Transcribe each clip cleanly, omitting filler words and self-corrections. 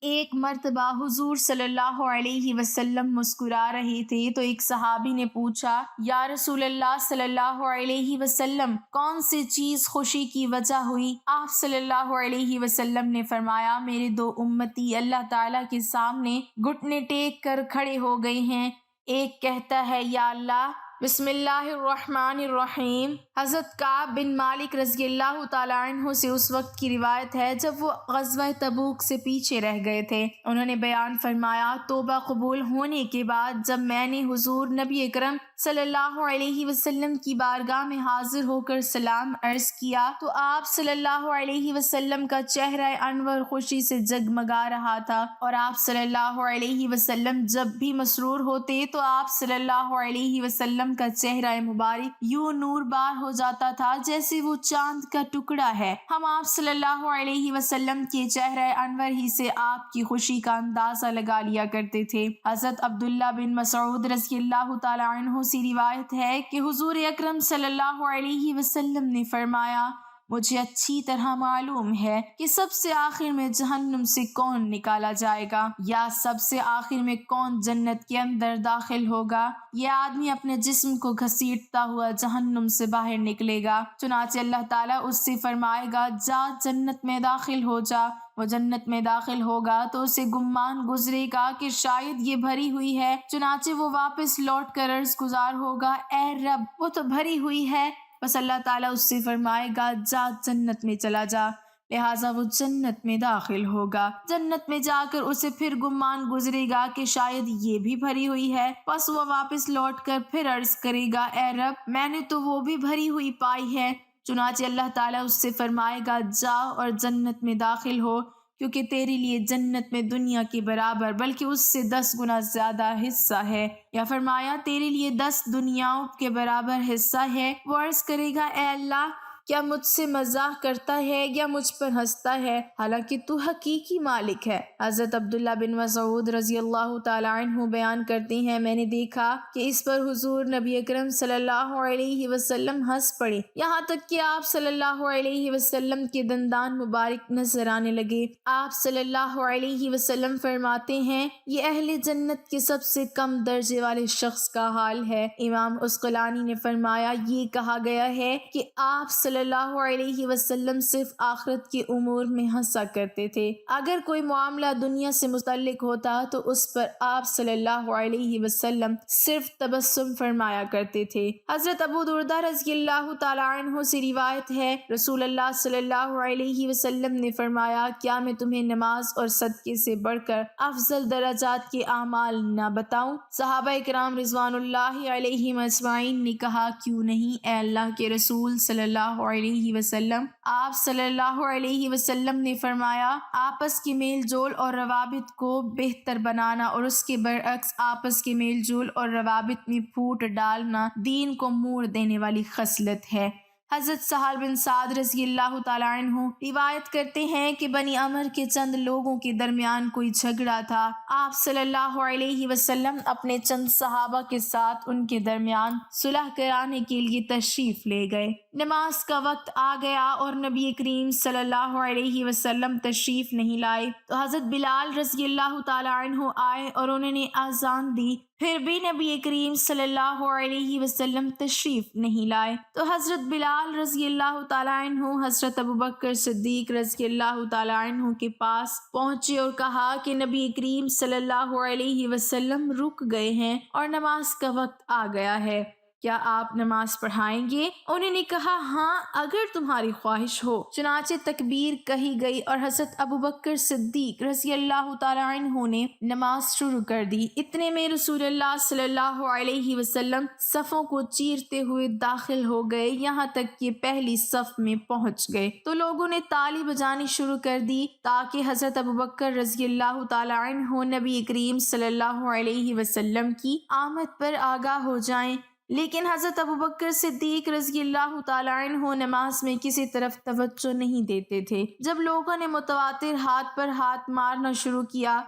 ایک مرتبہ حضور صلی اللہ علیہ وسلم مسکرا رہے تھے تو ایک صحابی نے پوچھا، یا رسول اللہ صلی اللہ علیہ وسلم، کون سی چیز خوشی کی وجہ ہوئی؟ آپ صلی اللہ علیہ وسلم نے فرمایا، میرے دو امتی اللہ تعالیٰ کے سامنے گھٹنے ٹیک کر کھڑے ہو گئے ہیں، ایک کہتا ہے یا اللہ، بسم اللہ الرحمن الرحیم۔ حضرت کعب بن مالک رضی اللہ تعالیٰ عنہ سے اس وقت کی روایت ہے جب وہ غزوہ تبوک سے پیچھے رہ گئے تھے۔ انہوں نے بیان فرمایا، توبہ قبول ہونے کے بعد جب میں نے حضور نبی اکرم صلی اللہ علیہ وسلم کی بارگاہ میں حاضر ہو کر سلام عرض کیا تو آپ صلی اللہ علیہ وسلم کا چہرہ انور خوشی سے جگمگا رہا تھا، اور آپ صلی اللہ علیہ وسلم جب بھی مسرور ہوتے تو آپ صلی اللہ علیہ وسلم کا چہرہ مبارک یوں نور بار ہو جاتا تھا جیسے وہ چاند کا ٹکڑا ہے۔ ہم آپ صلی اللہ علیہ وسلم کے چہرہ انور ہی سے آپ کی خوشی کا اندازہ لگا لیا کرتے تھے۔ حضرت عبداللہ بن مسعود رضی اللہ تعالی عنہ سے روایت ہے کہ حضور اکرم صلی اللہ علیہ وسلم نے فرمایا، مجھے اچھی طرح معلوم ہے کہ سب سے آخر میں جہنم سے کون نکالا جائے گا، یا سب سے آخر میں کون جنت کے اندر داخل ہوگا۔ یہ آدمی اپنے جسم کو گھسیٹتا ہوا جہنم سے باہر نکلے گا، چنانچہ اللہ تعالیٰ اس سے فرمائے گا، جا جنت میں داخل ہو جا۔ وہ جنت میں داخل ہوگا تو اسے گمان گزرے گا کہ شاید یہ بھری ہوئی ہے، چنانچہ وہ واپس لوٹ کر عرض گزار ہوگا، اے رب وہ تو بھری ہوئی ہے۔ بس اللہ تعالیٰ اس سے فرمائے گا، جا جنت میں چلا جا، لہٰذا وہ جنت میں داخل ہوگا۔ جنت میں جا کر اسے پھر گمان گزرے گا کہ شاید یہ بھی بھری ہوئی ہے، پس وہ واپس لوٹ کر پھر عرض کرے گا، اے رب میں نے تو وہ بھی بھری ہوئی پائی ہے۔ چنانچہ اللہ تعالیٰ اس سے فرمائے گا، جا اور جنت میں داخل ہو، کیونکہ تیرے لیے جنت میں دنیا کے برابر بلکہ اس سے 10 گنا زیادہ حصہ ہے، یا فرمایا تیرے لیے 10 دنیاؤں کے برابر حصہ ہے۔ وہ عرض کرے گا، اے اللہ، کیا مجھ سے مزاح کرتا ہے یا مجھ پر ہنستا ہے، حالانکہ تو حقیقی مالک ہے۔ حضرت عبداللہ بن مسعود رضی اللہ تعالیٰ عنہ بیان کرتے ہیں، میں نے دیکھا کہ اس پر حضور نبی اکرم صلی اللہ علیہ وسلم ہنس پڑے، یہاں تک کہ آپ صلی اللہ علیہ وسلم کے دندان مبارک نظر آنے لگے۔ آپ صلی اللہ علیہ وسلم فرماتے ہیں، یہ اہل جنت کے سب سے کم درجے والے شخص کا حال ہے۔ امام عسقلانی نے فرمایا، یہ کہا گیا ہے کہ آپ صلی اللہ علیہ وسلم صرف آخرت کے امور میں ہنسا کرتے تھے، اگر کوئی معاملہ دنیا سے متعلق ہوتا تو اس پر آپ صلی اللہ علیہ وسلم صرف تبسم فرمایا کرتے تھے۔ حضرت ابو دردہ رضی اللہ تعالی عنہ سے روایت ہے، رسول اللہ صلی اللہ علیہ وسلم نے فرمایا، کیا میں تمہیں نماز اور صدقے سے بڑھ کر افضل درجات کے اعمال نہ بتاؤں؟ صحابہ اکرام رضوان اللہ علیہم اجمعین نے کہا، کیوں نہیں اے اللہ کے رسول صلی اللہ علیہ وسلم۔ آپ صلی اللہ علیہ وسلم نے فرمایا، آپس کے میل جول اور روابط کو بہتر بنانا اور اس کے برعکس آپس کے میل جول اور روابط میں پھوٹ ڈالنا دین کو موڑ دینے والی خصلت ہے۔ حضرت سہل بن سعد رضی اللہ تعالیٰ عنہ روایت کرتے ہیں کہ بنی عمر کے چند لوگوں کے درمیان کوئی جھگڑا تھا۔ آپ صلی اللہ علیہ وسلم اپنے چند صحابہ کے ساتھ ان کے درمیان صلح کرانے کے لیے تشریف لے گئے۔ نماز کا وقت آ گیا اور نبی کریم صلی اللہ علیہ وسلم تشریف نہیں لائے تو حضرت بلال رضی اللہ تعالیٰ عنہ آئے اور انہوں نے اذان دی، پھر بھی نبی کریم صلی اللہ علیہ وسلم تشریف نہیں لائے تو حضرت بلال رضی اللہ تعالیٰ عنہ حضرت ابوبکر صدیق رضی اللہ تعالیٰ عنہ کے پاس پہنچے اور کہا کہ نبی کریم صلی اللہ علیہ وسلم رک گئے ہیں اور نماز کا وقت آ گیا ہے، کیا آپ نماز پڑھائیں گے؟ انہوں نے کہا، ہاں اگر تمہاری خواہش ہو۔ چنانچہ تکبیر کہی گئی اور حضرت ابوبکر صدیق رضی اللہ تعالیٰ عنہ نے نماز شروع کر دی۔ اتنے میں رسول اللہ صلی اللہ علیہ وسلم صفوں کو چیرتے ہوئے داخل ہو گئے، یہاں تک کہ پہلی صف میں پہنچ گئے تو لوگوں نے تالی بجانی شروع کر دی تاکہ حضرت ابوبکر رضی اللہ تعالیٰ عنہ نبی کریم صلی اللہ علیہ وسلم کی آمد پر آگاہ ہو جائیں، لیکن حضرت ابوبکر صدیق رضی اللہ تعالیٰ عنہ نماز میں کسی طرف توجہ نہیں دیتے تھے۔ جب لوگوں نے متواتر ہاتھ پر ہاتھ مارنا شروع کیا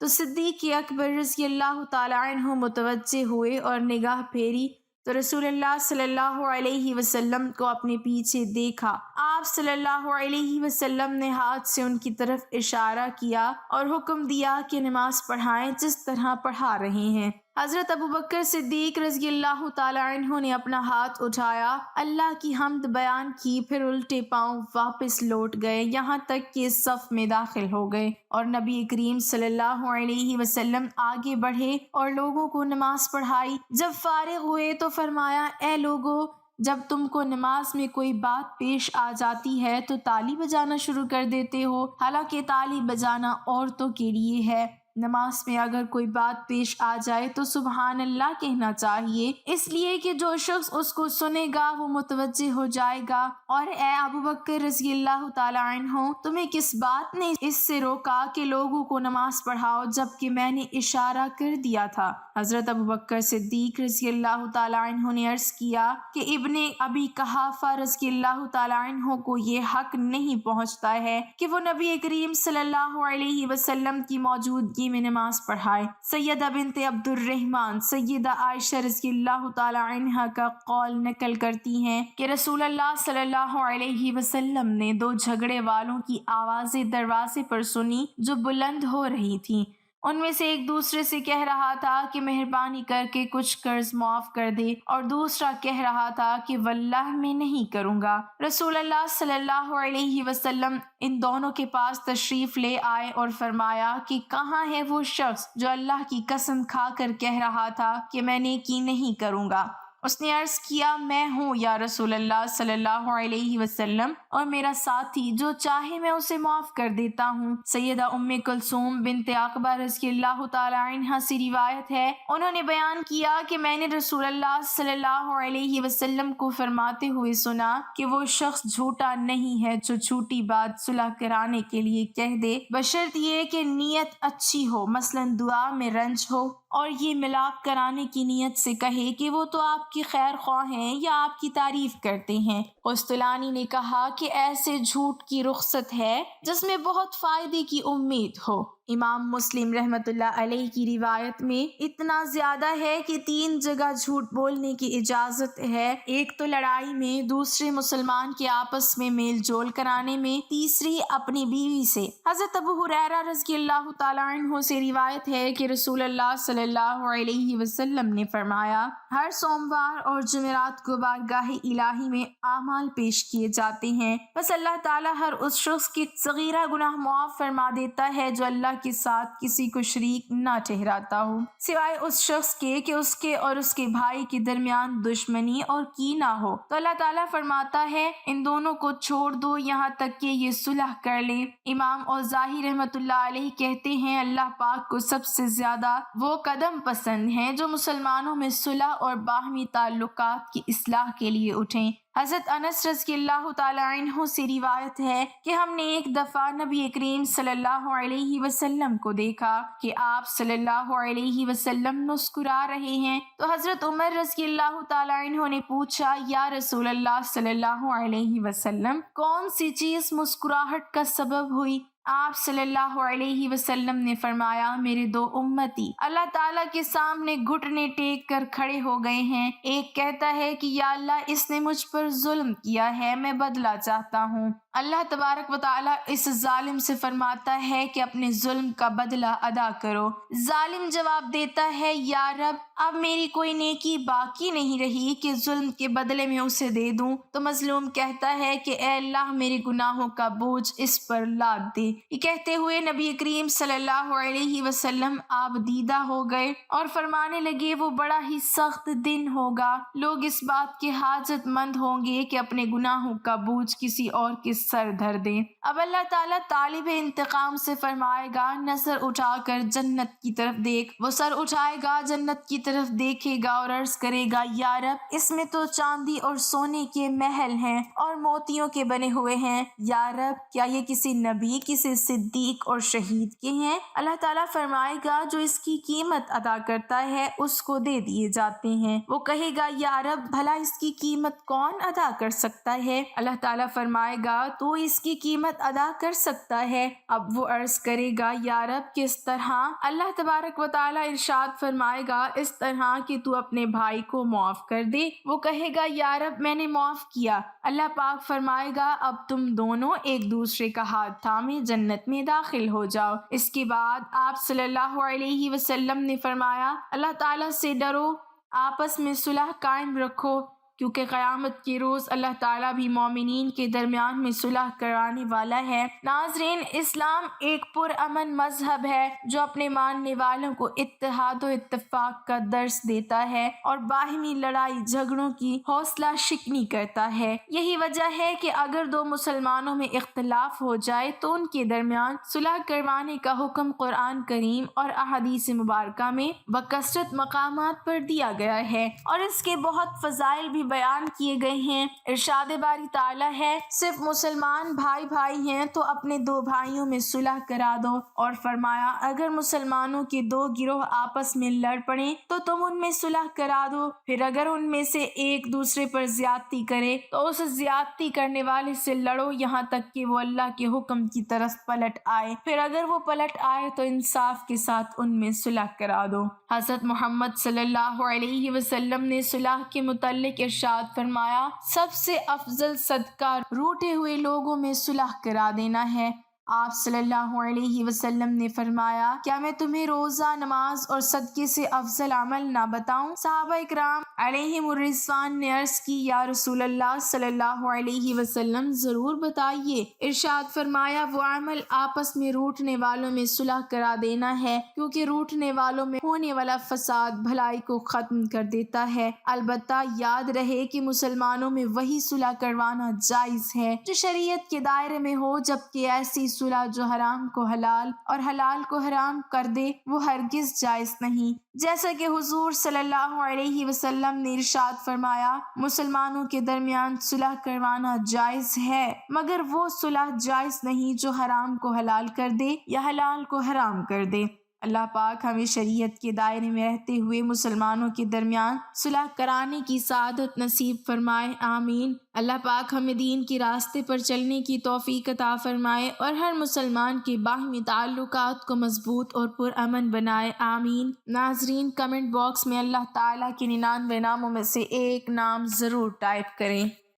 تو صدیق اکبر رضی اللہ تعالیٰ عنہ متوجہ ہوئے اور نگاہ پھیری تو رسول اللہ صلی اللہ علیہ وسلم کو اپنے پیچھے دیکھا۔ آپ صلی اللہ علیہ وسلم نے ہاتھ سے ان کی طرف اشارہ کیا اور حکم دیا کہ نماز پڑھائیں جس طرح پڑھا رہے ہیں۔ حضرت ابوبکر صدیق رضی اللہ تعالی عنہ نے اپنا ہاتھ اٹھایا، اللہ کی حمد بیان کی، پھر الٹے پاؤں واپس لوٹ گئے یہاں تک کہ صف میں داخل ہو گئے، اور نبی کریم صلی اللہ علیہ وسلم آگے بڑھے اور لوگوں کو نماز پڑھائی۔ جب فارغ ہوئے تو فرمایا، اے لوگو، جب تم کو نماز میں کوئی بات پیش آ جاتی ہے تو تالی بجانا شروع کر دیتے ہو، حالانکہ تالی بجانا عورتوں کے لیے ہے۔ نماز میں اگر کوئی بات پیش آ جائے تو سبحان اللہ کہنا چاہیے، اس لیے کہ جو شخص اس کو سنے گا وہ متوجہ ہو جائے گا۔ اور اے ابوبکر رضی اللہ تعالی عنہ، تمہیں کس بات نے اس سے روکا کہ لوگوں کو نماز پڑھاؤ جبکہ میں نے اشارہ کر دیا تھا؟ حضرت ابوبکر صدیق رضی اللہ تعالی عنہ نے عرض کیا کہ ابن ابی قحافہ رضی اللہ تعالی عنہ کو یہ حق نہیں پہنچتا ہے کہ وہ نبی کریم صلی اللہ علیہ وسلم کی موجودگی میں نماز پڑھائے۔ سیدہ بنت عبد الرحمن سیدہ عائشہ رضی اللہ تعالی عنہ کا قول نقل کرتی ہیں کہ رسول اللہ صلی اللہ علیہ وسلم نے دو جھگڑے والوں کی آوازیں دروازے پر سنی جو بلند ہو رہی تھیں۔ ان میں سے ایک دوسرے سے کہہ رہا تھا کہ مہربانی کر کے کچھ قرض معاف کر دے، اور دوسرا کہہ رہا تھا کہ واللہ میں نہیں کروں گا۔ رسول اللہ صلی اللہ علیہ وسلم ان دونوں کے پاس تشریف لے آئے اور فرمایا کہ کہاں ہے وہ شخص جو اللہ کی قسم کھا کر کہہ رہا تھا کہ میں نیکی نہیں کروں گا؟ اس نے عرض کیا، میں ہوں یا رسول اللہ صلی اللہ علیہ وسلم، اور میرا ساتھی جو چاہے میں اسے معاف کر دیتا ہوں۔ سیدہ ام کلثوم بنت عقبہ رضی اللہ تعالی عنہا سے روایت ہے، انہوں نے بیان کیا کہ میں نے رسول اللہ صلی اللہ علیہ وسلم کو فرماتے ہوئے سنا کہ وہ شخص جھوٹا نہیں ہے جو جھوٹی بات صلح کرانے کے لیے کہہ دے، بشرط یہ کہ نیت اچھی ہو، مثلا دعا میں رنج ہو، اور یہ ملاپ کرانے کی نیت سے کہے کہ وہ تو آپ کی خیر خواہ ہیں یا آپ کی تعریف کرتے ہیں۔ قسطلانی نے کہا کہ ایسے جھوٹ کی رخصت ہے جس میں بہت فائدے کی امید ہو۔ امام مسلم رحمۃ اللہ علیہ کی روایت میں اتنا زیادہ ہے کہ 3 جگہ جھوٹ بولنے کی اجازت ہے، ایک تو لڑائی میں، دوسرے مسلمان کے آپس میں میل جول کرانے میں، تیسری اپنی بیوی سے۔ حضرت ابو ہریرہ رضی اللہ تعالی عنہ سے روایت ہے کہ رسول اللہ صلی اللہ علیہ وسلم نے فرمایا، ہر سوموار اور جمعرات کو بارگاہ الہی میں اعمال پیش کیے جاتے ہیں، بس اللہ تعالیٰ ہر اس شخص کی صغیرہ گناہ معاف فرما دیتا ہے جو اللہ کے ساتھ کسی کو شریک نہ ٹھہراتا ہو، سوائے اس شخص کے کہ اس کے اور اس کے بھائی کے درمیان دشمنی اور کینہ ہو، تو اللہ تعالیٰ فرماتا ہے ان دونوں کو چھوڑ دو یہاں تک کہ یہ صلح کر لیں۔ امام اوزاعی رحمۃ اللہ علیہ کہتے ہیں، اللہ پاک کو سب سے زیادہ وہ قدم پسند ہیں جو مسلمانوں میں صلح اور باہمی تعلقات کی اصلاح کے لیے اٹھیں۔ حضرت انس رضی اللہ تعالی عنہ سے روایت ہے کہ ہم نے ایک دفعہ نبی کریم صلی اللہ علیہ وسلم کو دیکھا کہ آپ صلی اللہ علیہ وسلم مسکرا رہے ہیں، تو حضرت عمر رضی اللہ تعالی عنہ نے پوچھا، یا رسول اللہ صلی اللہ علیہ وسلم، کون سی چیز مسکراہٹ کا سبب ہوئی؟ آپ صلی اللہ علیہ وسلم نے فرمایا، میرے 2 امتی اللہ تعالیٰ کے سامنے گھٹنے ٹیک کر کھڑے ہو گئے ہیں، ایک کہتا ہے کہ یا اللہ اس نے مجھ پر ظلم کیا ہے، میں بدلہ چاہتا ہوں۔ اللہ تبارک و تعالیٰ اس ظالم سے فرماتا ہے کہ اپنے ظلم کا بدلہ ادا کرو۔ ظالم جواب دیتا ہے، یا رب اب میری کوئی نیکی باقی نہیں رہی کہ ظلم کے بدلے میں اسے دے دوں، تو مظلوم کہتا ہے کہ اے اللہ میرے گناہوں کا بوجھ اس پر لاد دے۔ یہ کہتے ہوئے نبی کریم صلی اللہ علیہ وسلم آپ دیدہ ہو گئے اور فرمانے لگے، وہ بڑا ہی سخت دن ہوگا، لوگ اس بات کے حاجت مند ہوں گے کہ اپنے گناہوں کا بوجھ کسی اور کے سر دھر دیں۔ اب اللہ تعالیٰ طالب انتقام سے فرمائے گا، نظر اٹھا کر جنت کی طرف دیکھ۔ وہ سر اٹھائے گا، جنت کی طرف دیکھے گا اور عرض کرے گا، یا رب اس میں تو چاندی اور سونے کے محل ہیں اور موتیوں کے بنے ہوئے ہیں، یا رب کیا یہ کسی نبی، کسی صدیق اور شہید کے ہیں؟ اللہ تعالیٰ فرمائے گا، جو اس کی قیمت ادا کرتا ہے اس کو دے دیے جاتے ہیں۔ وہ کہے گا، یا رب بھلا اس کی قیمت کون ادا کر سکتا ہے؟ اللہ تعالیٰ فرمائے گا، تو اس کی قیمت ادا کر سکتا ہے۔ اب وہ عرض کرے گا یا رب کس طرح؟ اللہ تبارک و تعالی ارشاد فرمائے گا اس طرح کہ تو اپنے بھائی کو معاف کر دے۔ وہ کہے گا یا رب میں نے معاف کیا۔ اللہ پاک فرمائے گا اب تم دونوں ایک دوسرے کا ہاتھ تھامے جنت میں داخل ہو جاؤ۔ اس کے بعد آپ صلی اللہ علیہ وسلم نے فرمایا اللہ تعالیٰ سے ڈرو، آپس میں صلح قائم رکھو، کیونکہ قیامت کے روز اللہ تعالیٰ بھی مومنین کے درمیان میں صلح کرانے والا ہے۔ ناظرین، اسلام ایک پرامن مذہب ہے جو اپنے ماننے والوں کو اتحاد و اتفاق کا درس دیتا ہے اور باہمی لڑائی جھگڑوں کی حوصلہ شکنی کرتا ہے۔ یہی وجہ ہے کہ اگر دو مسلمانوں میں اختلاف ہو جائے تو ان کے درمیان صلح کروانے کا حکم قرآن کریم اور احادیث مبارکہ میں بکثرت مقامات پر دیا گیا ہے، اور اس کے بہت فضائل بھی بیان کیے گئے ہیں۔ ارشاد باری تعالیٰ ہے صرف مسلمان بھائی ہیں تو اپنے دو بھائیوں میں صلح کرا دو، اور فرمایا اگر مسلمانوں کے دو گروہ آپس میں لڑ پڑیں تو تم ان میں صلح کرا دو، پھر اگر ان میں سے ایک دوسرے پر زیادتی کرے تو اس زیادتی کرنے والے سے لڑو یہاں تک کہ وہ اللہ کے حکم کی طرف پلٹ آئے، پھر اگر وہ پلٹ آئے تو انصاف کے ساتھ ان میں صلح کرا دو۔ حضرت محمد صلی اللہ علیہ وسلم نے صلح کے متعلق ارشاد فرمایا سب سے افضل صدقہ روٹے ہوئے لوگوں میں صلح کرا دینا ہے۔ آپ صلی اللہ علیہ وسلم نے فرمایا کیا میں تمہیں روزہ، نماز اور صدقے سے افضل عمل نہ بتاؤں؟ صحابہ اکرام علیہم الرضوان نے عرض کی یا رسول اللہ صلی اللہ علیہ وسلم ضرور بتائیے۔ ارشاد فرمایا وہ عمل آپس میں روٹنے والوں میں صلح کرا دینا ہے، کیونکہ روٹنے والوں میں ہونے والا فساد بھلائی کو ختم کر دیتا ہے۔ البتہ یاد رہے کہ مسلمانوں میں وہی صلح کروانا جائز ہے جو شریعت کے دائرے میں ہو، جبکہ ایسی صلح جو حرام کو حلال اور حلال کو حرام کر دے وہ ہرگز جائز نہیں۔ جیسا کہ حضور صلی اللہ علیہ وسلم نے ارشاد فرمایا مسلمانوں کے درمیان صلح کروانا جائز ہے، مگر وہ صلح جائز نہیں جو حرام کو حلال کر دے یا حلال کو حرام کر دے۔ اللہ پاک ہمیں شریعت کے دائرے میں رہتے ہوئے مسلمانوں کے درمیان صلح کرانے کی سعادت نصیب فرمائے، آمین۔ اللہ پاک ہمیں دین کے راستے پر چلنے کی توفیق عطا فرمائے اور ہر مسلمان کے باہمی تعلقات کو مضبوط اور پرامن بنائے، آمین۔ ناظرین، کمنٹ باکس میں اللہ تعالیٰ کے 99 ناموں میں سے ایک نام ضرور ٹائپ کریں۔